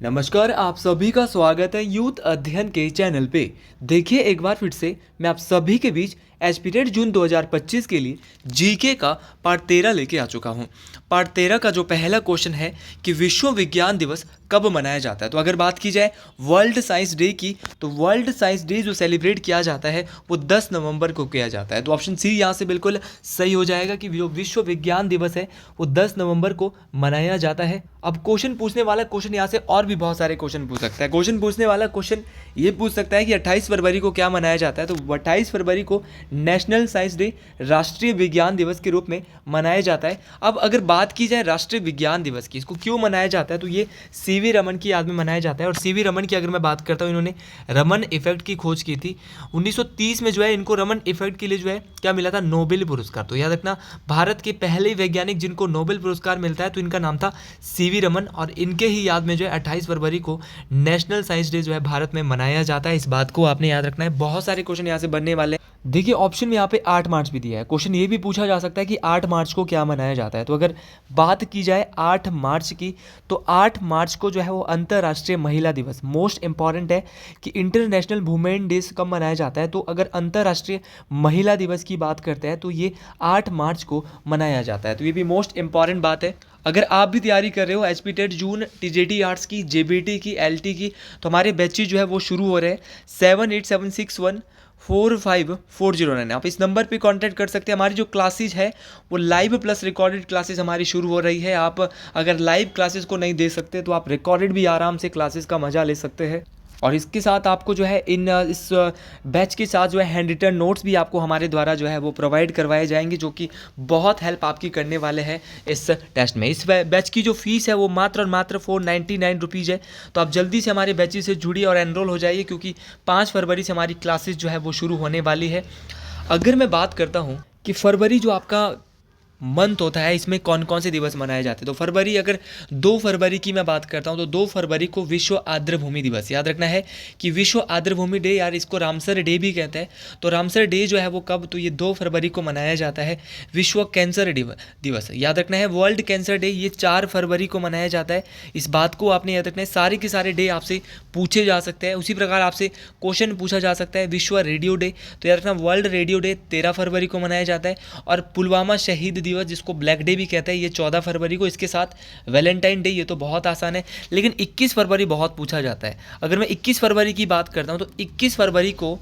नमस्कार, आप सभी का स्वागत है यूथ अध्ययन के चैनल पे। देखिए एक बार फिर से मैं आप सभी के बीच एस्पिरेट जून 2025 के लिए जीके का पार्ट 13 लेके आ चुका हूँ। पार्ट 13 का जो पहला क्वेश्चन है कि विश्व विज्ञान दिवस कब मनाया जाता है। तो अगर बात की जाए वर्ल्ड साइंस डे की, तो वर्ल्ड साइंस डे जो सेलिब्रेट किया जाता है वो 10 नवंबर को किया जाता है। तो ऑप्शन सी यहाँ से बिल्कुल सही हो जाएगा कि जो विश्व विज्ञान दिवस है वो 10 नवंबर को मनाया जाता है। अब क्वेश्चन पूछने वाला क्वेश्चन यहाँ से और भी बहुत सारे क्वेश्चन पूछ सकता है। क्वेश्चन पूछने वाला क्वेश्चन ये पूछ सकता है कि 28 फरवरी को क्या मनाया जाता है। तो 28 फरवरी को नेशनल साइंस डे, राष्ट्रीय विज्ञान दिवस के रूप में मनाया जाता है। अब अगर बात की जाए राष्ट्रीय विज्ञान दिवस की, इसको क्यों मनाया जाता है, तो ये सीवी रमन की याद में मनाया जाता है। और सीवी रमन की अगर मैं बात करता हूँ, इन्होंने रमन इफेक्ट की खोज की थी 1930 में। जो है इनको रमन इफेक्ट के लिए जो है क्या मिला था, नोबेल पुरस्कार। तो याद रखना, भारत के पहले वैज्ञानिक जिनको नोबेल पुरस्कार मिलता है तो इनका नाम था सीवी रमन। और इनके ही याद में जो है 28 फरवरी को नेशनल साइंस डे जो है भारत में मनाया जाता है। इस बात को आपने याद रखना है। बहुत सारे क्वेश्चन यहाँ से बनने वाले हैं। देखिए ऑप्शन में यहाँ पे 8 मार्च भी दिया है। क्वेश्चन ये भी पूछा जा सकता है कि 8 मार्च को क्या मनाया जाता है। तो अगर बात की जाए 8 मार्च की, तो 8 मार्च को जो है वो अंतर्राष्ट्रीय महिला दिवस, मोस्ट इंपॉर्टेंट है कि इंटरनेशनल वुमेन डे कब मनाया जाता है। तो अगर अंतर्राष्ट्रीय महिला दिवस की बात करते हैं तो ये 8 मार्च को मनाया जाता है। तो ये भी मोस्ट इंपॉर्टेंट बात है। अगर आप भी तैयारी कर रहे हो एचपीटेट जून, टीजेटी आर्ट्स की, जेबीटी की, एलटी की, तो हमारे बैचेज जो है वो शुरू हो रहे हैं 7876145409। आप इस नंबर पे कांटेक्ट कर सकते हैं। हमारी जो क्लासेज है वो लाइव प्लस रिकॉर्डेड क्लासेस हमारी शुरू हो रही है। आप अगर लाइव क्लासेस को नहीं दे सकते तो आप रिकॉर्डेड भी आराम से क्लासेस का मजा ले सकते हैं। और इसके साथ आपको जो है इस बैच के साथ जो है हैंड रिटन नोट्स भी आपको हमारे द्वारा जो है वो प्रोवाइड करवाए जाएंगे, जो कि बहुत हेल्प आपकी करने वाले हैं इस टेस्ट में। इस बैच की जो फीस है वो मात्र और मात्र 499 रुपीज़ है। तो आप जल्दी से हमारे बैचेज से जुड़िए और एनरोल हो जाइए, क्योंकि 5 फरवरी से हमारी क्लासेस जो है वो शुरू होने वाली है। अगर मैं बात करता हूँ कि फरवरी जो आपका मंथ होता है, इसमें कौन कौन से दिवस मनाए जाते हैं, तो फरवरी, अगर 2 फरवरी की मैं बात करता हूँ तो 2 फरवरी को विश्व आर्द्रभूमि दिवस। याद रखना है कि विश्व आर्द्रभूमि डे, यार इसको रामसर डे भी कहते हैं। तो रामसर डे जो है वो कब, तो ये 2 फरवरी को मनाया जाता है। विश्व कैंसर दिवस याद रखना है, वर्ल्ड कैंसर डे, ये 4 फरवरी को मनाया जाता है। इस बात को आपने याद रखना है। सारे के सारे डे आपसे पूछे जा सकते हैं। उसी प्रकार आपसे क्वेश्चन पूछा जा सकता है। विश्व रेडियो डे, तो याद रखना वर्ल्ड रेडियो डे 13 फरवरी को मनाया जाता है। और पुलवामा शहीद दिवस, जिसको ब्लैक डे भी कहते हैं, ये 14 फरवरी को। इसके साथ वैलेंटाइन डे, ये तो बहुत आसान है। लेकिन 21 फरवरी बहुत पूछा जाता है। अगर मैं 21 फरवरी की बात करता हूँ तो 21 फरवरी को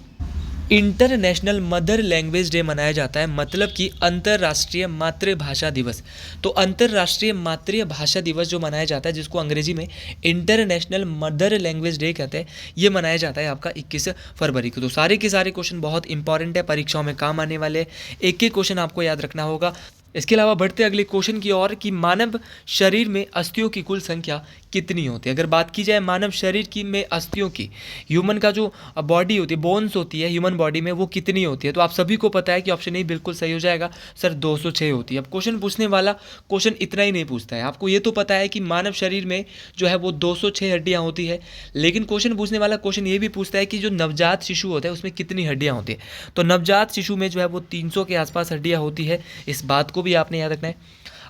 इंटरनेशनल मदर लैंग्वेज डे मनाया जाता है, मतलब कि अंतर्राष्ट्रीय मातृभाषा दिवस। तो अंतर्राष्ट्रीय मातृभाषा दिवस जो मनाया जाता है, जिसको अंग्रेजी में इंटरनेशनल मदर लैंग्वेज डे कहते हैं, ये मनाया जाता है आपका 21 फरवरी को। तो सारे के सारे क्वेश्चन बहुत इंपॉर्टेंट है, परीक्षाओं में काम आने वाले। एक एक क्वेश्चन आपको याद रखना होगा। इसके अलावा बढ़ते अगले क्वेश्चन की ओर कि मानव शरीर में अस्थियों की कुल संख्या कितनी होती है। अगर बात की जाए मानव शरीर की में अस्थियों की, ह्यूमन का जो बॉडी होती है, बोन्स होती है ह्यूमन बॉडी में, वो कितनी होती है, तो आप सभी को पता है कि ऑप्शन ए बिल्कुल सही हो जाएगा सर, 206 होती है। अब क्वेश्चन पूछने वाला क्वेश्चन इतना ही नहीं पूछता है, आपको ये तो पता है कि मानव शरीर में जो है वो 206 हड्डियाँ होती है। लेकिन क्वेश्चन पूछने वाला क्वेश्चन ये भी पूछता है कि जो नवजात शिशु होता है उसमें कितनी हड्डियाँ होती है। तो नवजात शिशु में जो है वो 300 के आसपास हड्डियाँ होती है। इस बात को भी आपने याद रखना है।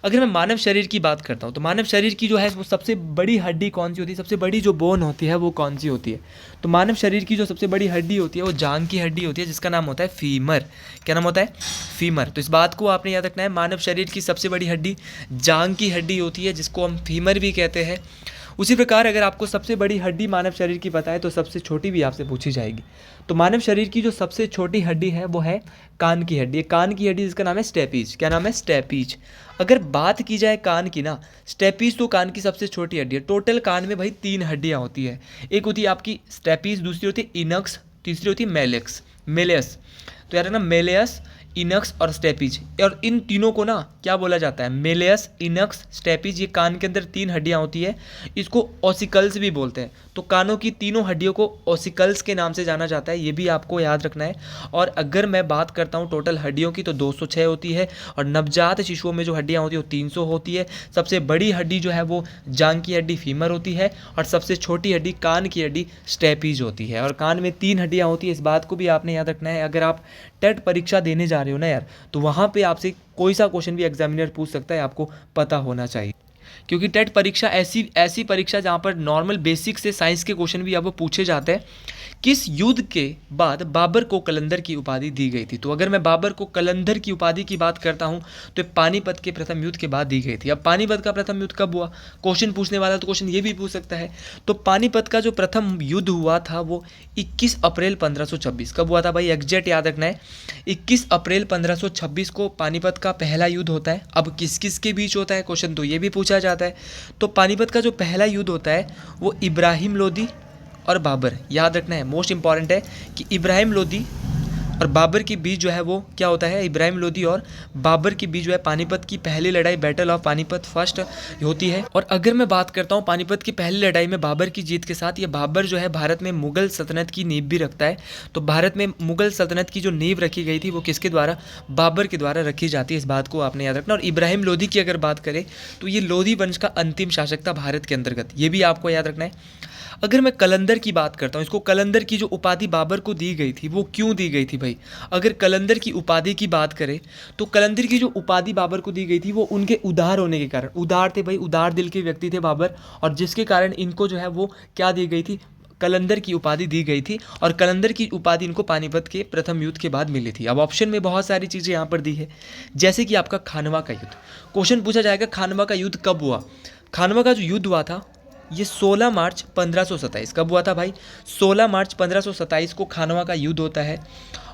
अगर मैं मानव शरीर की बात करता हूँ तो मानव शरीर की जो है वो सबसे बड़ी हड्डी कौन सी होती है, सबसे बड़ी जो बोन होती है वो कौन सी होती है। तो मानव शरीर की जो सबसे बड़ी हड्डी होती है वो जांघ की हड्डी होती है, जिसका नाम होता है फीमर। क्या नाम होता है, फीमर। तो इस बात को आपने याद रखना है, मानव शरीर की सबसे बड़ी हड्डी जांघ की हड्डी होती है, जिसको हम फीमर भी कहते हैं। उसी प्रकार अगर आपको सबसे बड़ी हड्डी मानव शरीर की पता है तो सबसे छोटी भी आपसे पूछी जाएगी। तो मानव शरीर की जो सबसे छोटी हड्डी है वो है कान की हड्डी। कान की हड्डी जिसका नाम है स्टेपीज। क्या नाम है, स्टेपीज। अगर बात की जाए कान की ना, स्टेपीज तो कान की सबसे छोटी हड्डी है। टोटल कान में भाई 3 हड्डियाँ होती है। एक होती है आपकी स्टेपीज, दूसरी होती है इनक्स, तीसरी होती है मेलेस। तो यार ना, मेलेस, इनक्स और स्टेपीज, और इन तीनों को ना क्या बोला जाता है, मेलेस, इनक्स, स्टेपीज। ये कान के अंदर 3 हड्डियाँ होती है, इसको ऑसिकल्स भी बोलते हैं। तो कानों की तीनों हड्डियों को ऑसिकल्स के नाम से जाना जाता है, ये भी आपको याद रखना है। और अगर मैं बात करता हूँ टोटल हड्डियों की तो 206 होती है। और नवजात शिशुओं में जो हड्डियाँ होती है वो 300 होती है। सबसे बड़ी हड्डी जो है वो जांघ की हड्डी फीमर होती है, और सबसे छोटी हड्डी कान की हड्डी स्टेपीज होती है। और कान में 3 हड्डियाँ होती है, इस बात को भी आपने याद रखना है। अगर आप टेट परीक्षा देने जा रहे हो ना यार, तो वहाँ पे आपसे कोई सा क्वेश्चन भी एग्जामिनर पूछ सकता है, आपको पता होना चाहिए। क्योंकि टेट परीक्षा ऐसी ऐसी परीक्षा जहाँ पर नॉर्मल बेसिक से साइंस के क्वेश्चन भी अब पूछे जाते हैं। किस युद्ध के बाद बाबर को कलंदर की उपाधि दी गई थी? तो अगर मैं बाबर को कलंदर की उपाधि की बात करता हूँ तो पानीपत के प्रथम युद्ध के बाद दी गई थी। अब पानीपत का प्रथम युद्ध कब हुआ, क्वेश्चन पूछने वाला तो क्वेश्चन ये भी पूछ सकता है। तो पानीपत का जो प्रथम युद्ध हुआ था वो 21 अप्रैल 1526 कब हुआ था भाई, एग्जैक्ट याद रखना है। 21 अप्रैल 1526 को पानीपत का पहला युद्ध होता है। अब किस किस के बीच होता है, क्वेश्चन तो ये भी पूछा जाता है। तो पानीपत का जो पहला युद्ध होता है वो इब्राहिम लोदी और बाबर, याद रखना है, मोस्ट इंपॉर्टेंट है कि इब्राहिम लोदी और बाबर के बीच जो है वो क्या होता है, इब्राहिम लोदी और बाबर के बीच जो है पानीपत की पहली लड़ाई, बैटल ऑफ पानीपत फर्स्ट होती है। और अगर मैं बात करता हूँ पानीपत की पहली लड़ाई में बाबर की जीत के साथ, ये बाबर जो है भारत में मुगल सल्तनत की नींव भी रखता है। तो भारत में मुगल सल्तनत की जो नींव रखी गई थी वो किसके द्वारा, बाबर के द्वारा रखी जाती है। इस बात को आपने याद रखना। और इब्राहिम लोदी की अगर बात करें तो ये लोदी वंश का अंतिम शासक था भारत के अंतर्गत, ये भी आपको याद रखना है। अगर मैं कलंदर की बात करता हूँ, इसको कलंदर की जो उपाधि बाबर को दी गई थी वो क्यों दी गई थी भाई? अगर कलंदर की उपाधि की बात करें तो कलंदर की जो उपाधि बाबर को दी गई थी वो उनके उदार होने के कारण, उदार थे भाई, उदार दिल के व्यक्ति थे बाबर, और जिसके कारण इनको जो है वो क्या दी गई थी, कलंदर की उपाधि दी गई थी। और कलंदर की उपाधि इनको पानीपत के प्रथम युद्ध के बाद मिली थी। अब ऑप्शन में बहुत सारी चीज़ें यहाँ पर दी है, जैसे कि आपका खानवा का युद्ध, क्वेश्चन पूछा जाएगा खानवा का युद्ध कब हुआ। खानवा का जो युद्ध हुआ था ये 16 मार्च 1527 कब हुआ था भाई, 16 मार्च 1527 को खानवा का युद्ध होता है।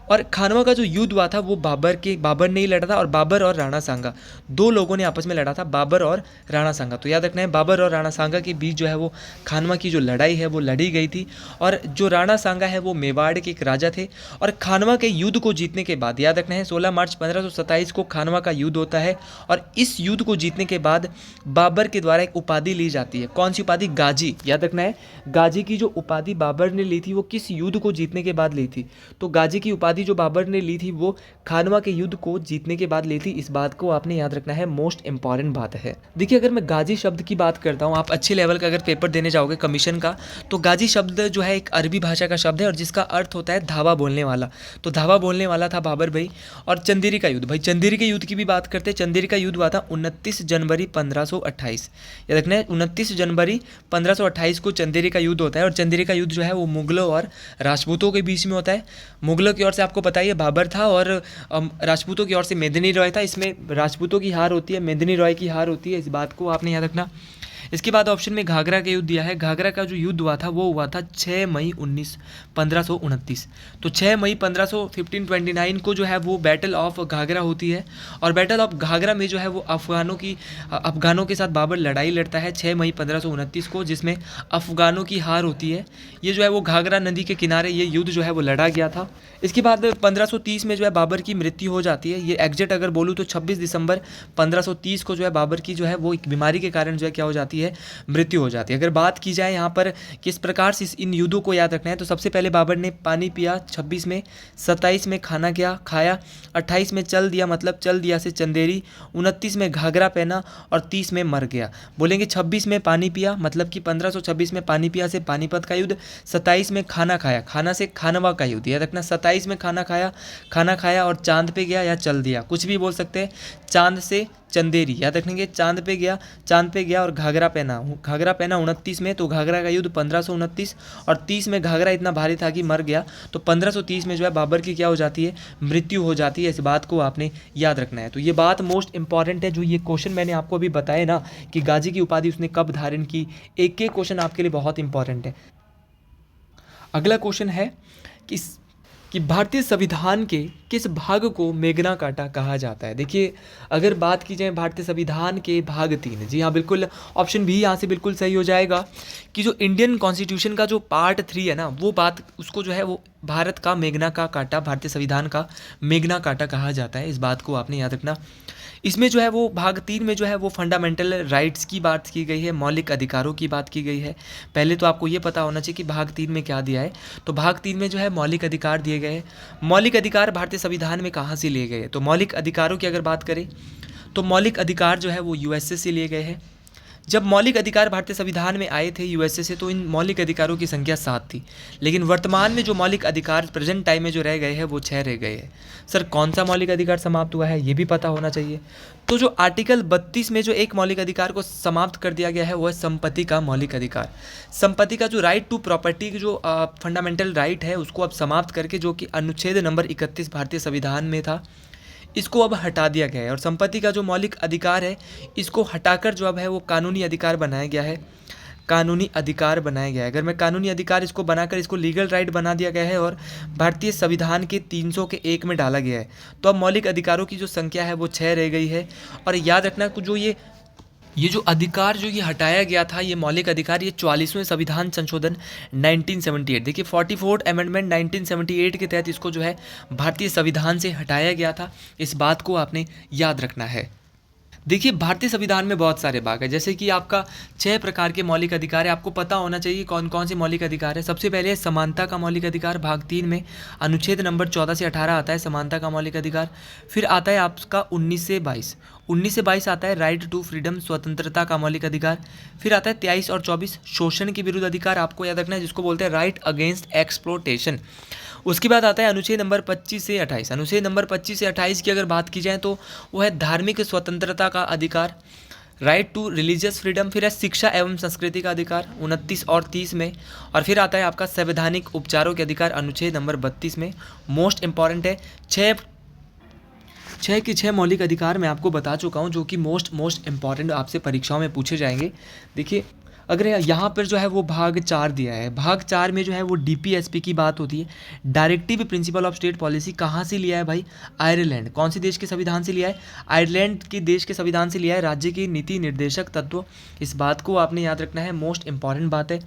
और खानवा का जो युद्ध हुआ था वो बाबर ने ही लड़ा था, और बाबर और राणा सांगा दो लोगों ने आपस में लड़ा था, बाबर और राणा सांगा। तो याद रखना है बाबर और राणा सांगा के बीच जो है वो खानवा की जो लड़ाई है वो लड़ी गई थी। और जो राणा सांगा है वो मेवाड़ के एक राजा थे। और खानवा के युद्ध को जीतने के बाद, याद रखना है 16 मार्च 1527 को खानवा का युद्ध होता है। और इस युद्ध को जीतने के बाद बाबर के द्वारा एक उपाधि ली जाती है, कौन सी उपाधि, गाजी। याद रखना है गाजी की जो उपाधि बाबर ने ली थी वो किस युद्ध को जीतने के बाद ली थी, तो गाजी की उपाधि जो बाबर ने ली थी वो खानवा के युद्ध को जीतने के बाद ली थी। इस बात को आपने याद रखना है, मोस्ट इंपॉर्टेंट बात है। देखिए अगर मैं गाजी शब्द की बात करता हूँ, आप अच्छे लेवल का अगर पेपर देने जाओगे कमीशन का, तो गाजी शब्द जो है एक अरबी भाषा का शब्द है और जिसका अर्थ होता है धावा बोलने वाला। तो धावा बोलने वाला था बाबर भाई। और चंदेरी का युद्ध, भाई चंदेरी के युद्ध की भी बात करते हैं। चंदेरी का युद्ध हुआ था 29 जनवरी 1528, याद रखना है 29 जनवरी 1528 को चंदेरी का युद्ध होता है। और चंदेरी का युद्ध जो है वो मुगलों और राजपूतों के बीच में होता है। मुगलों की ओर से आपको पता है बाबर था और राजपूतों की ओर से मेदिनी रॉय था। इसमें राजपूतों की हार होती है, मेदिनी रॉय की हार होती है, इस बात को आपने याद रखना। इसके बाद ऑप्शन में घाघरा का युद्ध दिया है। घाघरा का जो युद्ध हुआ था वो हुआ था 6 मई 1529। तो 6 मई 1529 को जो है वो बैटल ऑफ घाघरा होती है। और बैटल ऑफ घाघरा में जो है वो अफगानों के साथ बाबर लड़ाई लड़ता है 6 मई 1529 को, जिसमें अफगानों की हार होती है। ये जो है वो घाघरा नदी के किनारे ये युद्ध जो है वो लड़ा गया था। इसके बाद 1530 में जो है बाबर की मृत्यु हो जाती है। ये एग्जैक्ट अगर बोलूँ तो 26 दिसंबर 1530 को जो है बाबर की जो है वो एक बीमारी के कारण जो है क्या हो जाती है, मृत्यु हो जाती है। अगर बात की जाए यहाँ पर किस प्रकार से इन युद्धों को याद रखना है, तो सबसे पहले बाबर ने पानी पिया 26 में, 27 में खाना खाया, 28 में चल दिया मतलब चल दिया से चंदेरी, 29 में घाघरा पहना और 30 में मर गया। बोलेंगे 26 में पानी पिया मतलब कि 1526 में पानी पिया से पानीपत का युद्ध, 27 में खाना खाया, खाना से खानवा का युद्ध, याद रखना 27 में खाना खाया और चांद पे गया या चल दिया, कुछ भी बोल सकते हैं। चांद से चंदेरी, याद रखेंगे चांद पे गया और घाघरा पहना 29 में, तो घाघरा का युद्ध 1529। और 30 में घाघरा इतना भारी था कि मर गया, तो 1530 में जो है बाबर की क्या हो जाती है, मृत्यु हो जाती है। इस बात को आपने याद रखना है। तो ये बात मोस्ट इंपॉर्टेंट है, जो ये क्वेश्चन मैंने आपको अभी बताया ना कि गाजी की उपाधि उसने कब धारण की, एक एक क्वेश्चन आपके लिए बहुत इंपॉर्टेंट है। अगला क्वेश्चन है कि भारतीय संविधान के किस भाग को मेगना कार्टा कहा जाता है। देखिए अगर बात की जाए भारतीय संविधान के भाग 3, जी हाँ बिल्कुल, ऑप्शन भी यहाँ से बिल्कुल सही हो जाएगा कि जो इंडियन कॉन्स्टिट्यूशन का जो पार्ट 3 है ना, वो बात उसको जो है वो भारत का मेगना का काटा, भारतीय संविधान का मेगना कार्टा कहा जाता है। इस बात को आपने याद रखना। इसमें जो है वो भाग 3 में जो है वो फंडामेंटल राइट्स की बात की गई है, मौलिक अधिकारों की बात की गई है। पहले तो आपको ये पता होना चाहिए कि भाग 3 में क्या दिया है। तो भाग 3 में जो है मौलिक अधिकार दिए गए हैं। मौलिक अधिकार भारतीय संविधान में कहाँ से लिए गए, तो मौलिक अधिकारों की अगर बात करें तो मौलिक अधिकार जो है वो यूएसए से लिए गए हैं। जब मौलिक अधिकार भारतीय संविधान में आए थे यूएसए से, तो इन मौलिक अधिकारों की संख्या 7 थी, लेकिन वर्तमान में जो मौलिक अधिकार प्रेजेंट टाइम में जो रह गए हैं वो 6 रह गए हैं। सर कौन सा मौलिक अधिकार समाप्त हुआ है ये भी पता होना चाहिए। तो जो आर्टिकल 32 में जो एक मौलिक अधिकार को समाप्त कर दिया गया है वो है संपत्ति का मौलिक अधिकार। संपत्ति का जो राइट टू प्रॉपर्टी की जो फंडामेंटल राइट है उसको अब समाप्त करके, जो कि अनुच्छेद नंबर 31 भारतीय संविधान में था, इसको अब हटा दिया गया है। और संपत्ति का जो मौलिक अधिकार है इसको हटाकर जो अब है वो कानूनी अधिकार बनाया गया है। कानूनी अधिकार बनाया गया है। अगर मैं कानूनी अधिकार इसको बनाकर इसको लीगल राइट बना दिया गया है और भारतीय संविधान के 300 के 1 में डाला गया है, तो अब मौलिक अधिकारों की जो संख्या है वो 6 रह गई है। और याद रखना जो ये जो अधिकार जो ये हटाया गया था, ये मौलिक अधिकार, ये 44वें संविधान संशोधन 1978, देखिए 44th अमेंडमेंट 1978 के तहत इसको जो है भारतीय संविधान से हटाया गया था। इस बात को आपने याद रखना है। देखिए भारतीय संविधान में बहुत सारे भाग है, जैसे कि आपका 6 प्रकार के मौलिक अधिकार है। आपको पता होना चाहिए कौन कौन से मौलिक अधिकार है। सबसे पहले है समानता का मौलिक अधिकार, भाग 3 में अनुच्छेद नंबर 14 से 18 आता है समानता का मौलिक अधिकार। फिर आता है आपका 19 से 22 आता है राइट टू फ्रीडम, स्वतंत्रता का मौलिक अधिकार। फिर आता है 23 और 24 शोषण के विरुद्ध अधिकार, आपको याद रखना है, जिसको बोलते हैं राइट अगेंस्ट एक्सप्लोटेशन। उसके बाद आता है अनुच्छेद नंबर 25 से 28। अनुच्छेद नंबर 25 से 28 की अगर बात की जाए तो वो है धार्मिक स्वतंत्रता का अधिकार, राइट टू रिलीजियस फ्रीडम। फिर है शिक्षा एवं संस्कृति का अधिकार 29 और 30 में। और फिर आता है आपका संवैधानिक उपचारों के अधिकार अनुच्छेद नंबर 32 में। मोस्ट इंपॉर्टेंट है, छः के 6 मौलिक अधिकार मैं आपको बता चुका हूँ, जो कि मोस्ट इंपॉर्टेंट आपसे परीक्षाओं में पूछे जाएंगे। देखिए अगर यहाँ पर जो है वो भाग 4 दिया है, भाग 4 में जो है वो डीपीएसपी की बात होती है। Directive principle of state policy कहाँ से लिया है भाई? आयरलैंड। कौन सी देश के संविधान से लिया है? आयरलैंड के देश के संविधान से लिया है। राज्य की नीति निर्देशक तत्व, इस बात को आपने याद रखना है, मोस्ट इंपॉर्टेंट बात है।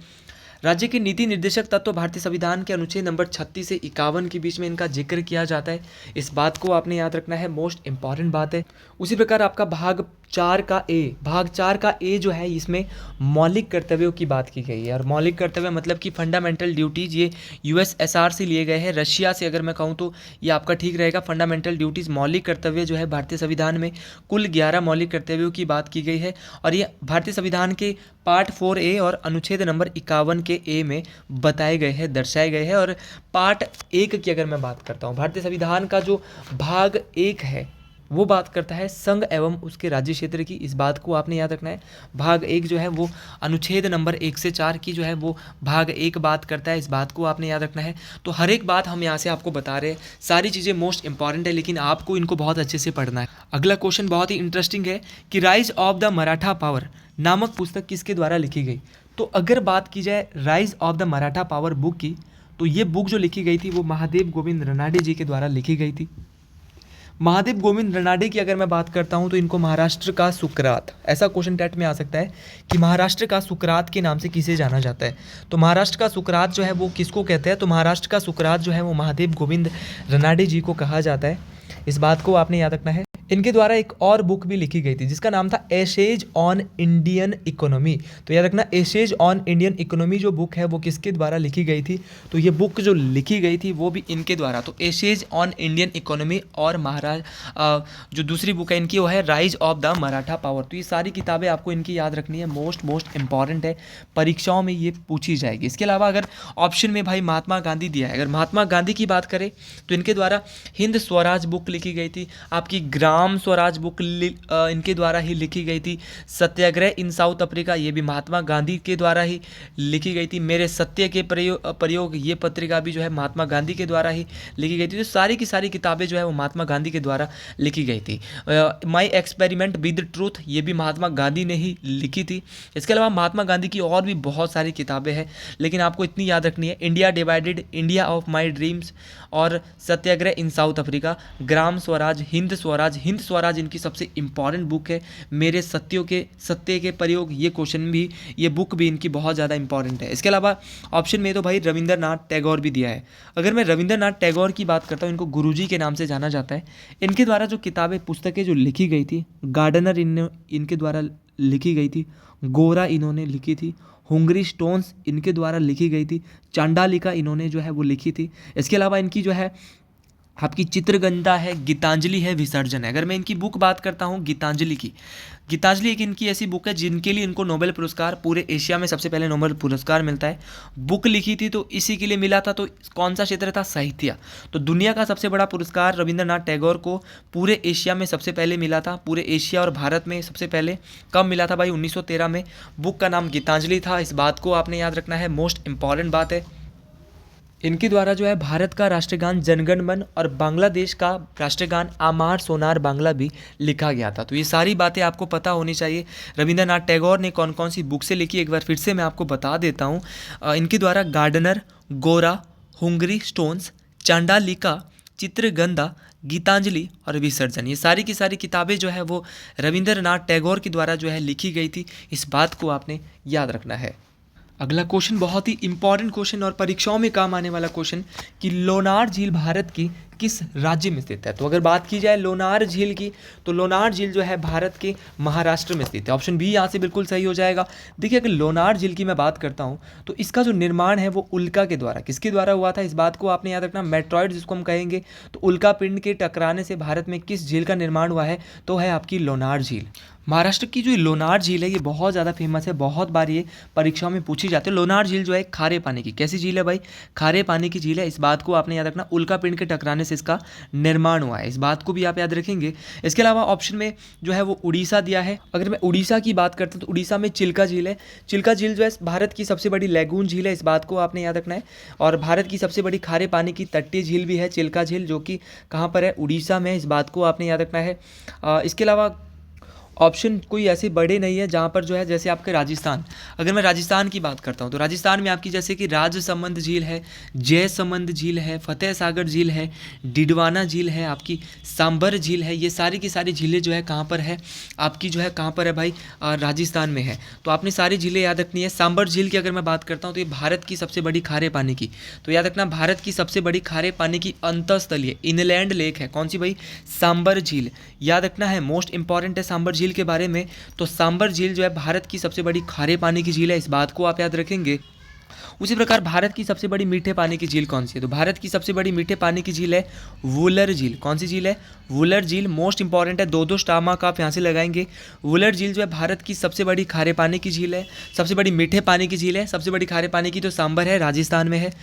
राज्य के नीति निर्देशक तत्व भारतीय संविधान के अनुच्छेद नंबर 36 से 51 के बीच में इनका जिक्र किया जाता है। इस बात को आपने याद रखना है, मोस्ट इंपॉर्टेंट बात है। उसी प्रकार आपका भाग 4 का ए जो है इसमें मौलिक कर्तव्यों की बात की गई है। और मौलिक कर्तव्य मतलब कि फंडामेंटल ड्यूटीज़, ये यूएसएसआर से लिए गए हैं, रशिया से अगर मैं कहूँ तो ये आपका ठीक रहेगा। फंडामेंटल ड्यूटीज़ मौलिक कर्तव्य जो है भारतीय संविधान में कुल 11 मौलिक कर्तव्यों की बात की गई है। और ये भारतीय संविधान के पार्ट 4A और अनुच्छेद नंबर 51 के ए में बताए गए हैं, दर्शाए गए हैं। और पार्ट 1 की अगर मैं बात करता हूँ, भारतीय संविधान का जो भाग 1 है वो बात करता है संघ एवं उसके राज्य क्षेत्र की, इस बात को आपने याद रखना है। भाग 1 जो है वो अनुच्छेद नंबर 1 से 4 की जो है वो भाग 1 बात करता है, इस बात को आपने याद रखना है। तो हर एक बात हम यहाँ से आपको बता रहे हैं, सारी चीज़ें मोस्ट इंपॉर्टेंट है, लेकिन आपको इनको बहुत अच्छे से पढ़ना है। अगला क्वेश्चन बहुत ही इंटरेस्टिंग है कि rise of the Maratha power नामक पुस्तक किसके द्वारा लिखी गई? तो अगर बात की जाए rise of the Maratha power book की, तो ये बुक जो लिखी गई थी वो महादेव गोविंद रनाडे जी के द्वारा लिखी गई थी। महादेव गोविंद रनाडे की अगर मैं बात करता हूं तो इनको महाराष्ट्र का सुकरात, ऐसा क्वेश्चन टेट में आ सकता है कि महाराष्ट्र का सुकरात के नाम से किसे जाना जाता है। तो महाराष्ट्र का सुकरात जो है वो किसको कहते हैं? तो महाराष्ट्र का सुकरात जो है वो महादेव गोविंद रनाडे जी को कहा जाता है, इस बात को आपने याद रखना है। इनके द्वारा एक और बुक भी लिखी गई थी जिसका नाम था एसेज ऑन इंडियन इकोनॉमी। तो याद रखना, एसेज ऑन इंडियन इकोनॉमी जो बुक है वो किसके द्वारा लिखी गई थी? तो ये बुक जो लिखी गई थी वो भी इनके द्वारा। तो एसेज ऑन इंडियन इकोनॉमी और जो दूसरी बुक है इनकी वो है rise of the Maratha power. तो ये सारी किताबें आपको इनकी याद रखनी है, मोस्ट इंपॉर्टेंट है, परीक्षाओं में ये पूछी जाएगी। इसके अलावा अगर ऑप्शन में भाई महात्मा गांधी दिया है, अगर महात्मा गांधी की बात करें तो इनके द्वारा हिंद स्वराज बुक लिखी गई थी। आपकी ग्राम स्वराज बुक इनके द्वारा ही लिखी गई थी। सत्याग्रह इन साउथ अफ्रीका, ये भी महात्मा गांधी के द्वारा ही लिखी गई थी। मेरे सत्य के प्रयोग ये पत्रिका भी जो है महात्मा गांधी के द्वारा ही लिखी गई थी। तो सारी की सारी किताबें जो है वो महात्मा गांधी के द्वारा लिखी गई थी। माई एक्सपेरिमेंट विद ट्रूथ, ये भी महात्मा गांधी ने ही लिखी थी। इसके अलावा महात्मा गांधी की और भी बहुत सारी किताबें हैं, लेकिन आपको इतनी याद रखनी है, India divided, India of my dreams और सत्याग्रह इन साउथ अफ्रीका, ग्राम स्वराज, हिंद स्वराज इनकी सबसे इंपॉर्टेंट बुक है। मेरे सत्य के प्रयोग, ये क्वेश्चन भी, ये बुक भी इनकी बहुत ज़्यादा इंपॉर्टेंट है। इसके अलावा ऑप्शन में तो भाई रविंद्रनाथ टैगोर भी दिया है। अगर मैं रविंद्रनाथ टैगोर की बात करता हूँ, इनको गुरुजी के नाम से जाना जाता है। इनके द्वारा जो किताबें पुस्तकें जो लिखी गई थी, गार्डनर इनके द्वारा लिखी गई थी, गोरा इन्होंने लिखी थी, हुंगरी स्टोन्स इनके द्वारा लिखी गई थी, चांडालिका इन्होंने जो है वो लिखी थी। इसके अलावा इनकी जो है आपकी चित्रगंधा है, गीतांजलि है, विसर्जन है। अगर मैं इनकी बुक बात करता हूँ गीतांजलि की, गीतांजलि एक इनकी ऐसी बुक है जिनके लिए इनको नोबेल पुरस्कार, पूरे एशिया में सबसे पहले नोबेल पुरस्कार मिलता है। बुक लिखी थी तो इसी के लिए मिला था। तो कौन सा क्षेत्र था? साहित्य। तो दुनिया का सबसे बड़ा पुरस्कार रविंद्रनाथ टैगोर को पूरे एशिया में सबसे पहले मिला था। पूरे एशिया और भारत में सबसे पहले कब मिला था भाई? 1913 में। बुक का नाम गीतांजलि था। इस बात को आपने याद रखना है, मोस्ट इंपॉर्टेंट बात है। इनके द्वारा जो है भारत का राष्ट्रगान जनगण मन और बांग्लादेश का राष्ट्रगान आमार सोनार बांग्ला भी लिखा गया था। तो ये सारी बातें आपको पता होनी चाहिए। रविंद्रनाथ टैगोर ने कौन कौन सी बुक से लिखी, एक बार फिर से मैं आपको बता देता हूँ। इनके द्वारा गार्डनर, गोरा, हुंगरी स्टोन्स, चांडालिका, चित्रगंधा, गीतांजलि और विसर्जन, ये सारी की सारी किताबें जो है वो रविंद्रनाथ टैगोर के द्वारा जो है लिखी गई थी। इस बात को आपने याद रखना है। अगला क्वेश्चन बहुत ही इंपॉर्टेंट क्वेश्चन और परीक्षाओं में काम आने वाला क्वेश्चन कि लोनार झील भारत की किस राज्य में स्थित है? तो अगर बात की जाए लोनार झील की, तो लोनार झील जो है भारत के महाराष्ट्र में स्थित है। ऑप्शन बी यहाँ से बिल्कुल सही हो जाएगा। देखिए, अगर लोनार झील की मैं बात करता हूँ तो इसका जो निर्माण है वो उल्का के द्वारा, किसके द्वारा हुआ था? इस बात को आपने याद रखना, मेट्रॉइड जिसको हम कहेंगे। तो उल्का पिंड के टकराने से भारत में किस झील का निर्माण हुआ है? तो है आपकी लोनार झील। महाराष्ट्र की जो लोनार झील है ये बहुत ज़्यादा फेमस है, बहुत बार ये परीक्षाओं में पूछी जाती है। लोनार झील जो है खारे पानी की, कैसी झील है भाई? खारे पानी की झील है। इस बात को आपने याद रखना, उल्का पिंड के टकराने से इसका निर्माण हुआ है। इस बात को भी आप याद रखेंगे। इसके अलावा ऑप्शन में जो है वो उड़ीसा दिया है। अगर मैं उड़ीसा की बात करता हूँ तो उड़ीसा में चिल्का झील है। चिल्का झील जो है भारत की सबसे बड़ी लैगून झील है। इस बात को आपने याद रखना है। और भारत की सबसे बड़ी खारे पानी की तटीय झील भी है चिल्का झील, जो कि कहाँ पर है? उड़ीसा में। इस बात को आपने याद रखना है। इसके अलावा ऑप्शन कोई ऐसे बड़े नहीं है जहाँ पर जो है, जैसे आपके राजस्थान, अगर मैं राजस्थान की बात करता हूँ तो राजस्थान में आपकी जैसे कि राजसमंद झील है, जयसमंद झील है, फतेह सागर झील है, डिडवाना झील है, आपकी सांबर झील है। ये सारी की सारी झीलें जो है कहाँ पर है? आपकी जो है कहाँ पर है भाई? राजस्थान में है। तो आपने सारी झीलें याद रखनी है। सांबर झील की अगर मैं बात करता हूँ तो ये भारत की सबसे बड़ी खारे पानी की, तो याद रखना भारत की सबसे बड़ी खारे पानी की अंतःस्थलीय इनलैंड लेक है। कौन सी भाई? सांबर झील। याद रखना है, मोस्ट इंपॉर्टेंट है सांबर झील के बारे में। तो सांबर झील जो है भारत की सबसे बड़ी खारे पानी की झील है। इस बात को आप याद रखेंगे। उसी प्रकार भारत की सबसे बड़ी मीठे पानी की झील कौन सी है? तो भारत की सबसे बड़ी मीठे पानी की झील है वुलर झील। कौन सी झील है? वुलर झील। मोस्ट इंपॉर्टेंट है, दो स्टार मार्क आप यहाँ से लगाएंगे। वुलर झील जो है भारत की सबसे बड़ी खारे पानी की झील है, सबसे बड़ी मीठे पानी की झील है। सबसे बड़ी खारे पानी की तो सांबर है, राजस्थान में है।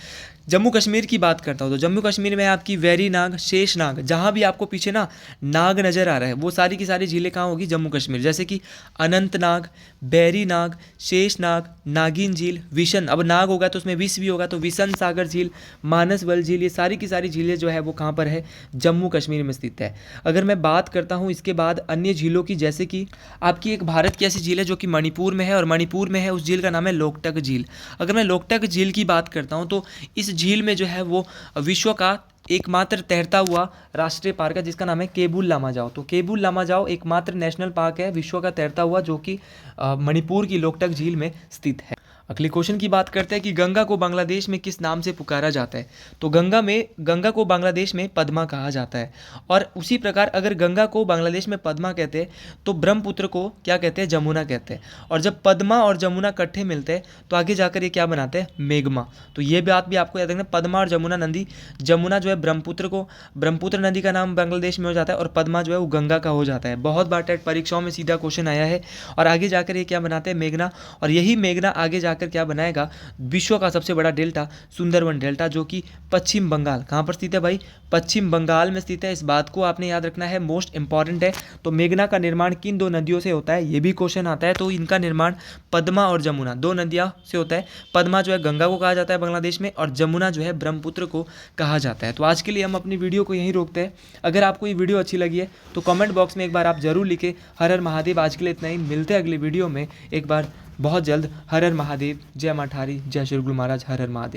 जम्मू कश्मीर की बात करता हूँ तो जम्मू कश्मीर में आपकी वेरी नाग, शेष नाग, जहाँ भी आपको पीछे ना नाग नज़र आ रहा है वो सारी की सारी झीलें कहाँ होगी? जम्मू कश्मीर। जैसे कि अनंतनाग, बैरी नाग, शेष नाग, नागिन झील, विशन, अब नाग होगा तो उसमें विष भी होगा तो विशन सागर झील, मानसबल झील, ये सारी की सारी झीलें जो है वो कहाँ पर है? जम्मू कश्मीर में स्थित है। अगर मैं बात करता हूँ इसके बाद अन्य झीलों की, जैसे कि आपकी एक भारत की ऐसी झील है जो कि मणिपुर में है और मणिपुर में है, उस झील का नाम है लोकटक झील। अगर मैं लोकटक झील की बात करता हूँ तो इस झील में जो है वो विश्व का एकमात्र तैरता हुआ राष्ट्रीय पार्क है जिसका नाम है केबुल लामाजाओ। तो केबुल लामाजाओ एकमात्र नेशनल पार्क है विश्व का तैरता हुआ जो कि मणिपुर की लोकटक झील में स्थित है। अगले क्वेश्चन की बात करते हैं कि गंगा को बांग्लादेश में किस नाम से पुकारा जाता है? तो गंगा को बांग्लादेश में पद्मा कहा जाता है। और उसी प्रकार अगर गंगा को बांग्लादेश में पद्मा कहते हैं तो ब्रह्मपुत्र को क्या कहते हैं? जमुना कहते हैं। और जब पद्मा और जमुना इकट्ठे मिलते हैं तो आगे जाकर ये क्या बनाते हैं? मेघमा। तो ये बात भी आपको याद रखना, पद्मा और जमुना नदी, जमुना जो है ब्रह्मपुत्र नदी का नाम बांग्लादेश में हो जाता है और पद्मा जो है वो गंगा का हो जाता है। बहुत बार टेट परीक्षाओं में सीधा क्वेश्चन आया है। और आगे जाकर ये क्या बनाते हैं? मेघना। और यही मेघना आगे जाकर क्या बनाएगा? विश्व का सबसे बड़ा डेल्टा सुंदरवन डेल्टा, जो कि पश्चिम बंगाल, कहाँ पर स्थित है भाई? पश्चिम बंगाल में स्थित है। इस बात को आपने याद रखना है, मोस्ट इंपॉर्टेंट है। तो मेघना का निर्माण किन दो नदियों से होता है? ये भी क्वेश्चन आता है। तो इनका निर्माण पद्मा और जमुना, दो नदियाँ से होता है। पद्मा जो है गंगा को कहा जाता है बांग्लादेश में और जमुना जो है ब्रह्मपुत्र को कहा जाता है। तो आज के लिए हम अपनी वीडियो को यहीं रोकते हैं। अगर आपको ये वीडियो अच्छी लगी है तो कमेंट बॉक्स में एक बार आप जरूर लिखें हर हर महादेव। आज के लिए इतना ही, मिलते हैं अगली वीडियो में एक बार बहुत जल्द। हर हर महादेव, जय माठारी, जय श्री गुरु महाराज, हर हर महादेव।